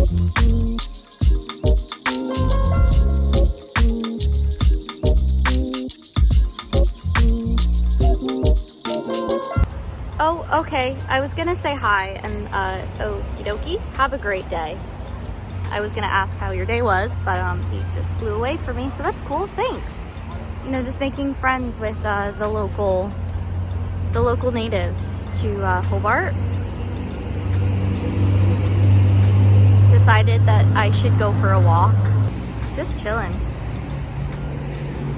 Oh, okay. I was gonna say hi and okie dokie. Have a great day. I was gonna ask how your day was, but he just flew away for me, so that's cool. Thanks. You know, just making friends with the local natives to Hobart. Decided that I should go for a walk. Just chilling.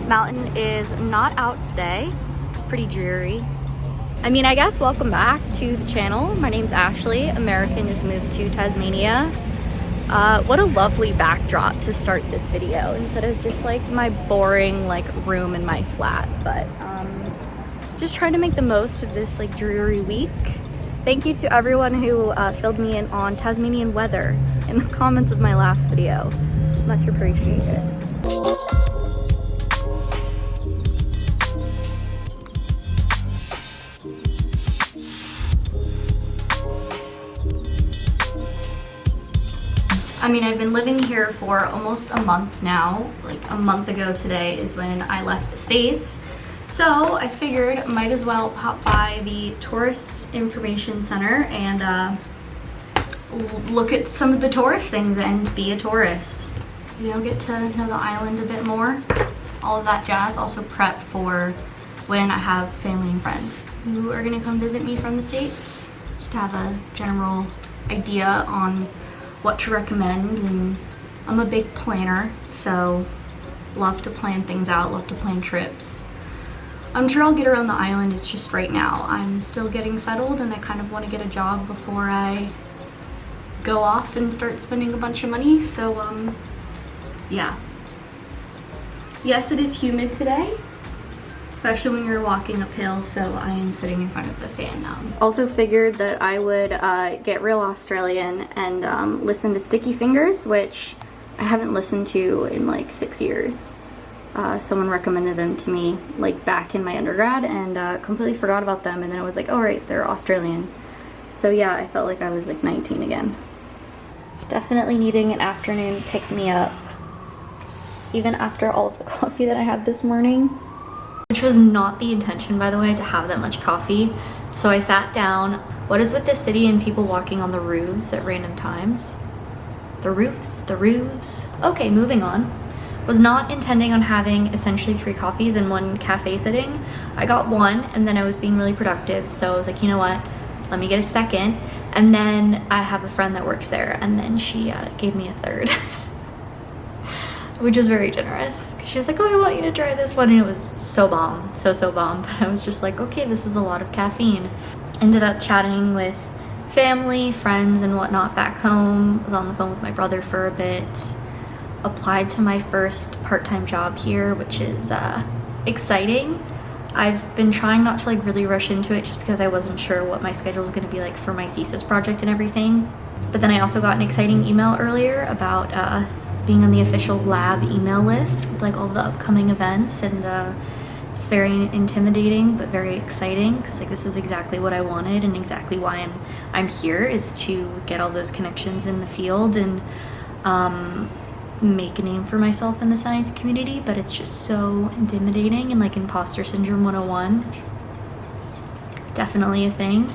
Mountain is not out today. It's pretty dreary. I mean, I guess welcome back to the channel. My name's Ashley. American, just moved to Tasmania. What a lovely backdrop to start this video instead of just like my boring like room in my flat. But just trying to make the most of this like dreary week. Thank you to everyone who filled me in on Tasmanian weather in the comments of my last video. Much appreciated. I mean, I've been living here for almost a month now. Like a month ago today is when I left the States. So I figured might as well pop by the Tourist Information Center and look at some of the tourist things and be a tourist. You know, get to know the island a bit more. All of that jazz. Also prep for when I have family and friends who are gonna come visit me from the States. Just to have a general idea on what to recommend, and I'm a big planner, so love to plan things out, love to plan trips. I'm sure I'll get around the island. It's just right now I'm still getting settled and I kind of want to get a job before I go off and start spending a bunch of money. So yeah. Yes, it is humid today, especially when you're walking uphill, so I am sitting in front of the fan now. Also figured that I would get real Australian and listen to Sticky Fingers, which I haven't listened to in like 6 years. Someone recommended them to me like back in my undergrad and completely forgot about them, and then I was like, oh right, they're Australian. So yeah, I felt like I was like 19 again. It's definitely needing an afternoon pick-me-up, even after all of the coffee that I had this morning. Which was not the intention, by the way, to have that much coffee. So I sat down. What is with this city and people walking on the roofs at random times? The roofs, the roofs. Okay, moving on. Was not intending on having essentially 3 coffees in one cafe sitting. I got one and then I was being really productive. So I was like, you know what? Let me get a second. And then I have a friend that works there and then she gave me a third. Which was very generous. She was like, oh, I want you to try this one. And it was so bomb, so bomb. But I was just like, okay, this is a lot of caffeine. Ended up chatting with family, friends, and whatnot back home. Was on the phone with my brother for a bit. Applied to my first part-time job here, which is exciting. I've been trying not to like really rush into it just because I wasn't sure what my schedule was gonna be like for my thesis project and everything. But then I also got an exciting email earlier about being on the official lab email list with like all the upcoming events, and it's very intimidating but very exciting because like this is exactly what I wanted and exactly why I'm here, is to get all those connections in the field and make a name for myself in the science community. But it's just so intimidating, and like imposter syndrome 101, definitely a thing.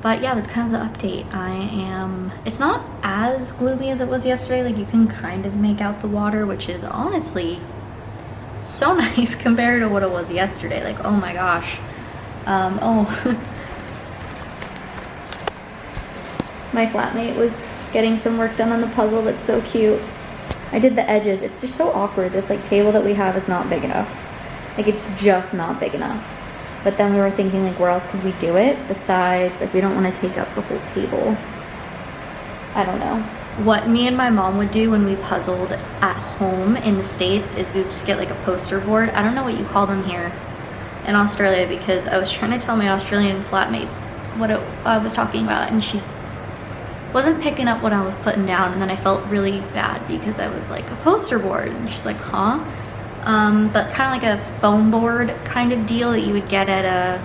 But yeah, that's kind of the update. It's not as gloomy as it was yesterday. Like you can kind of make out the water, which is honestly so nice compared to what it was yesterday. Like, oh my gosh. My flatmate was getting some work done on the puzzle. That's so cute. I did the edges. It's just so awkward. This like table that we have is not big enough. Like it's just not big enough. But then we were thinking like where else could we do it besides, like we don't want to take up the whole table. I don't know. What me and my mom would do when we puzzled at home in the States is we would just get like a poster board. I don't know what you call them here in Australia, because I was trying to tell my Australian flatmate what I was talking about and she wasn't picking up what I was putting down, and then I felt really bad because I was like, a poster board, and she's like, huh? But kind of like a foam board kind of deal that you would get at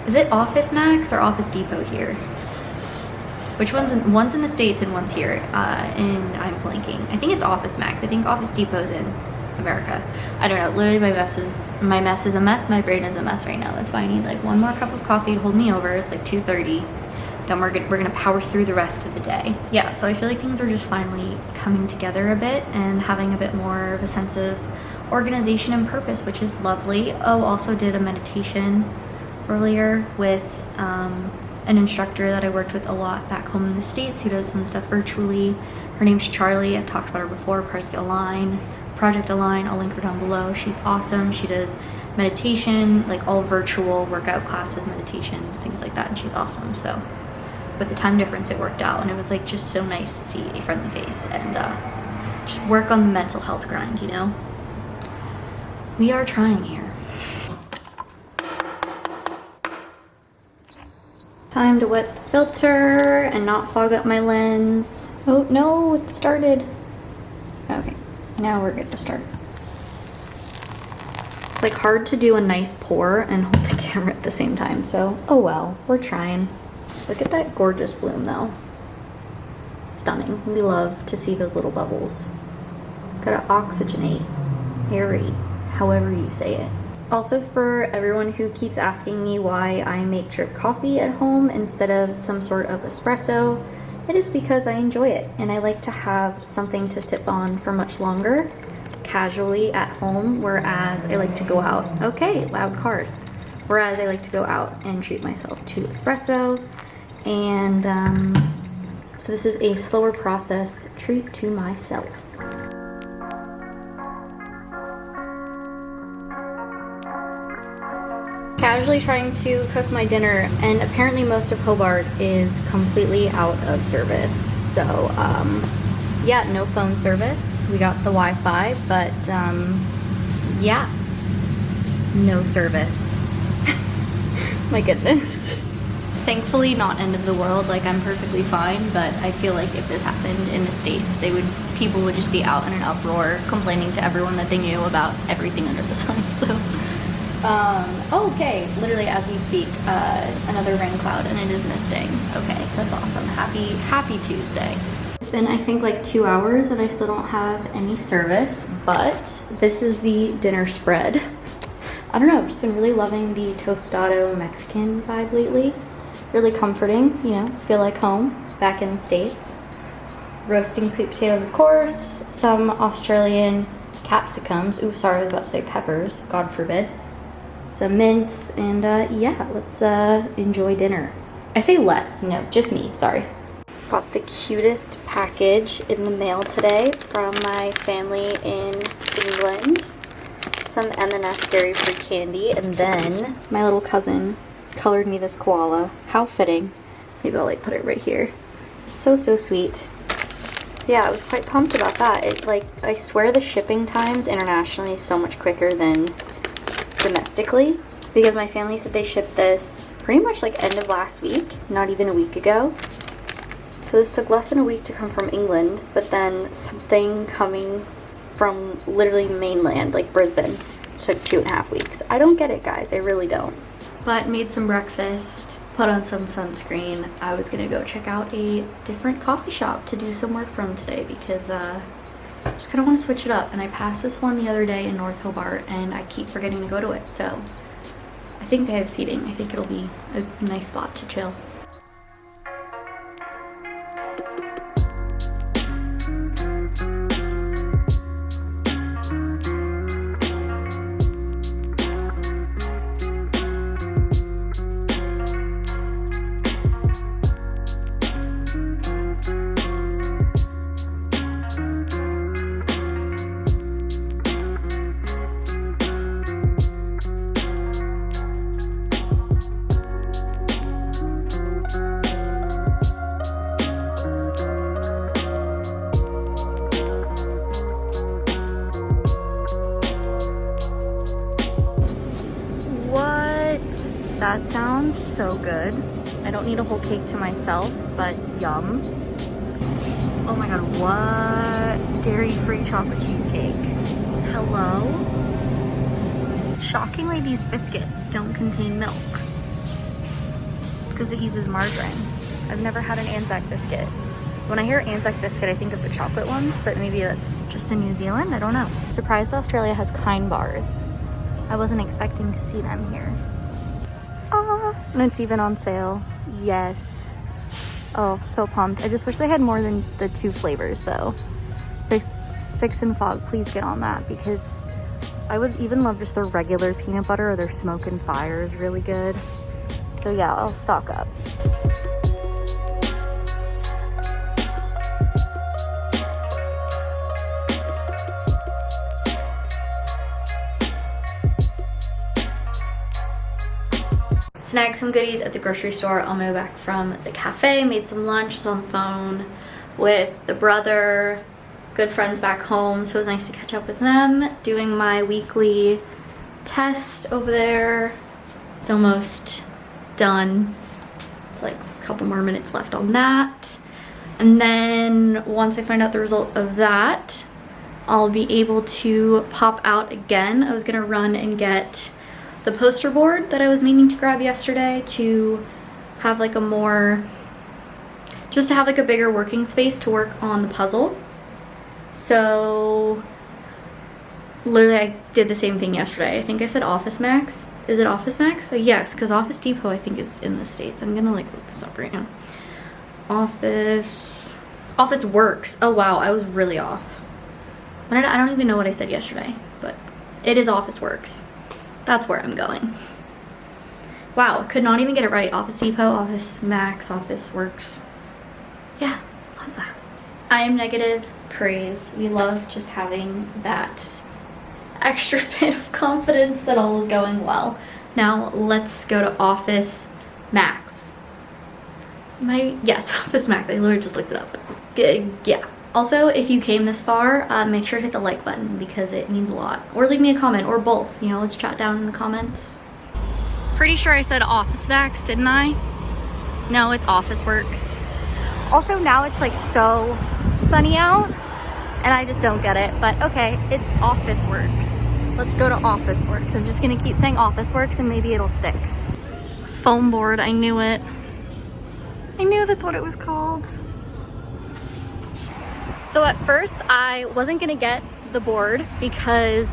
is it Office Max or Office Depot here? which one's in the States and one's here, and I'm blanking. I think it's Office Max. I think Office Depot's in America. I don't know. Literally my mess is a mess. My brain is a mess right now. That's why I need like one more cup of coffee to hold me over. It's like 2:30. Then we're gonna power through the rest of the day. Yeah, so I feel like things are just finally coming together a bit and having a bit more of a sense of organization and purpose, which is lovely. Oh, also did a meditation earlier with an instructor that I worked with a lot back home in the States who does some stuff virtually. Her name's Charlie. I've talked about her before. Project Align. I'll link her down below. She's awesome. She does meditation, like all virtual workout classes, meditations, things like that, and she's awesome. So with the time difference, it worked out, and it was like just so nice to see a friendly face and just work on the mental health grind, you know? We are trying here. Time to wet the filter and not fog up my lens. Oh no, it started. Okay, now we're good to start. It's like hard to do a nice pour and hold the camera at the same time, so oh well, we're trying. Look at that gorgeous bloom though. Stunning. We love to see those little bubbles. Gotta oxygenate, aerate, however you say it. Also, for everyone who keeps asking me why I make drip coffee at home instead of some sort of espresso, it is because I enjoy it and I like to have something to sip on for much longer, casually at home, whereas I like to go out. Okay, loud cars. Whereas I like to go out and treat myself to espresso, and so this is a slower process treat to myself. Casually trying to cook my dinner, and apparently most of Hobart is completely out of service. So yeah, no phone service. We got the Wi-Fi, but yeah, no service. My goodness. Thankfully not end of the world, like I'm perfectly fine, but I feel like if this happened in the States, people would just be out in an uproar complaining to everyone that they knew about everything under the sun. So okay, literally as we speak, another rain cloud, and it is misting. Okay, that's awesome. Happy Tuesday. It's been, I think, like 2 hours and I still don't have any service, but this is the dinner spread. I don't know, I've just been really loving the tostado Mexican vibe lately. Really comforting, you know, feel like home back in the States. Roasting sweet potatoes, of course, some Australian capsicums. Ooh, sorry, I was about to say peppers, God forbid. Some mints, and yeah, let's enjoy dinner. I say let's, no, just me, sorry. Got the cutest package in the mail today from my family in England. Some M&S dairy-free candy, and then my little cousin colored me this koala. How fitting. Maybe I'll like put it right here. So sweet. So yeah, I was quite pumped about that. It, like, I swear the shipping times internationally is so much quicker than domestically, because my family said they shipped this pretty much like end of last week, not even a week ago. So this took less than a week to come from England, but then something coming from literally mainland, like Brisbane, took 2.5 weeks. I don't get it, guys. I really don't. But made some breakfast, put on some sunscreen. I was gonna go check out a different coffee shop to do some work from today because I just kind of want to switch it up. And I passed this one the other day in North Hobart and I keep forgetting to go to it. So I think they have seating. I think it'll be a nice spot to chill. That sounds so good. I don't need a whole cake to myself, but yum. Oh my god, what? Dairy-free chocolate cheesecake. Hello? Shockingly, these biscuits don't contain milk because it uses margarine. I've never had an Anzac biscuit. When I hear Anzac biscuit, I think of the chocolate ones, but maybe that's just in New Zealand. I don't know. Surprised Australia has Kind bars. I wasn't expecting to see them here. Oh, and it's even on sale. Yes. Oh, so pumped. I just wish they had more than the 2 flavors though. Fix and Fog, please get on that, because I would even love just their regular peanut butter, or their Smoke and Fire is really good. So yeah, I'll stock up. Snagged some goodies at the grocery store on my way back from the cafe, made some lunch, was on the phone with the brother, good friends back home, so it was nice to catch up with them. Doing my weekly test over there. It's almost done. It's like a couple more minutes left on that. And then once I find out the result of that, I'll be able to pop out again. I was gonna run and get the poster board that I was meaning to grab yesterday to have like a more, just to have like a bigger working space to work on the puzzle. So literally I did the same thing yesterday. I think I said Office Max. Is it Office Max? Yes, because Office Depot I think is in the States. I'm gonna like look this up right now. Office Works. Oh wow, I was really off. I don't even know what I said yesterday, but it is Office Works. That's where I'm going. Wow, could not even get it right. Office Depot, Office Max, Office Works. Yeah, love that. I am negative praise. We love just having that extra bit of confidence that all is going well. Now let's go to Office Max. Yes, Office Max. I literally just looked it up. Yeah. Also, if you came this far, make sure to hit the like button because it means a lot. Or leave me a comment, or both. You know, let's chat down in the comments. Pretty sure I said Office Max, didn't I? No, it's Office Works. Also, now it's like so sunny out, and I just don't get it. But okay, it's Office Works. Let's go to Office Works. I'm just gonna keep saying Office Works and maybe it'll stick. Foam board, I knew it. I knew that's what it was called. So at first I wasn't gonna get the board because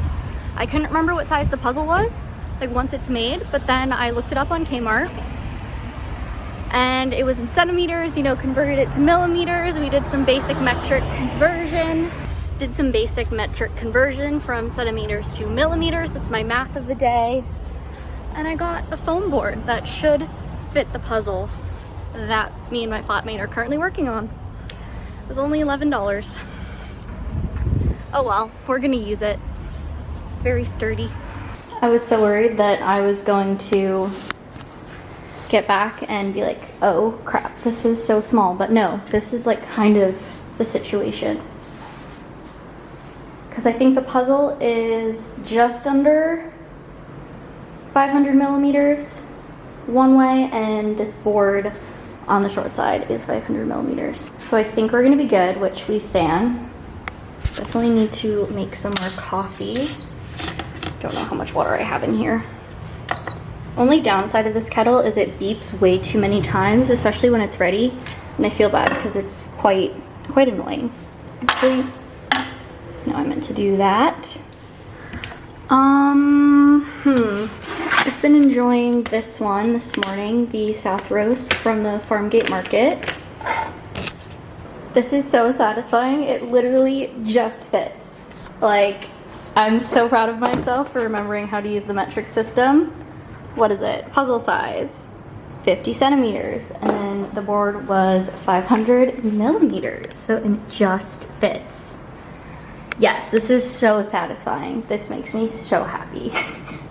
I couldn't remember what size the puzzle was, like once it's made, but then I looked it up on Kmart and it was in centimeters, you know, converted it to millimeters. We did some basic metric conversion. From centimeters to millimeters. That's my math of the day. And I got a foam board that should fit the puzzle that me and my flatmate are currently working on. It was only $11. Oh well, we're gonna use it. It's very sturdy. I was so worried that I was going to get back and be like, oh crap, this is so small. But no, this is like kind of the situation. Because I think the puzzle is just under 500 millimeters one way, and this board on the short side is 500 millimeters. So I think we're gonna be good, which we stand. Definitely need to make some more coffee. Don't know how much water I have in here. Only downside of this kettle is it beeps way too many times, especially when it's ready. And I feel bad because it's quite annoying. Actually, no, I meant to do that. I've been enjoying this one this morning, the South Roast from the Farmgate Market. This is so satisfying. It literally just fits. Like, I'm so proud of myself for remembering how to use the metric system. What is it? Puzzle size, 50 centimeters. And then the board was 500 millimeters. So it just fits. Yes, this is so satisfying. This makes me so happy.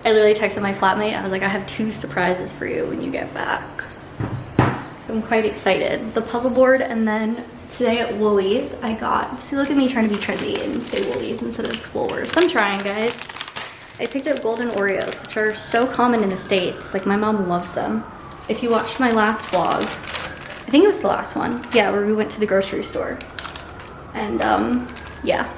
I literally texted my flatmate. I was like, I have 2 surprises for you when you get back. So I'm quite excited. The puzzle board, and then today at Woolies, I got, see, look at me trying to be trendy and say Woolies instead of Woolworths. I'm trying, guys. I picked up golden Oreos, which are so common in the States. Like, my mom loves them. If you watched my last vlog, I think it was the last one. Yeah, where we went to the grocery store. And, yeah.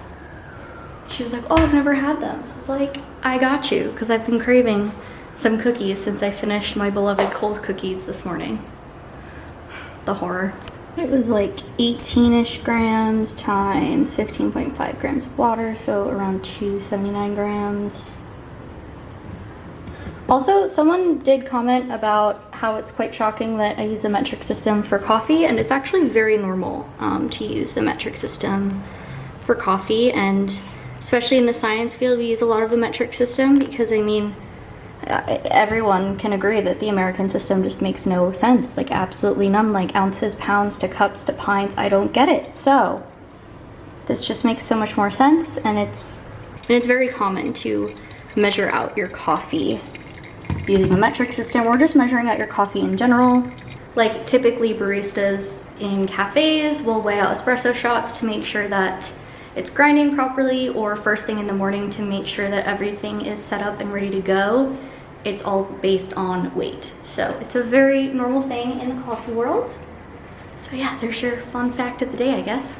She was like, oh, I've never had them. So I was like, I got you, because I've been craving some cookies since I finished my beloved Kohl's cookies this morning. the horror. It was like 18-ish grams times 15.5 grams of water, so around 279 grams. Also, someone did comment about how it's quite shocking that I use the metric system for coffee, and it's actually very normal to use the metric system for coffee, and especially in the science field, we use a lot of the metric system because, I mean, everyone can agree that the American system just makes no sense, like absolutely none, like ounces, pounds to cups to pints. I don't get it. So this just makes so much more sense, and it's very common to measure out your coffee using a metric system, or just measuring out your coffee in general. Like typically baristas in cafes will weigh out espresso shots to make sure that it's grinding properly, or first thing in the morning to make sure that everything is set up and ready to go. It's all based on weight. So it's a very normal thing in the coffee world. So yeah, there's your fun fact of the day, I guess.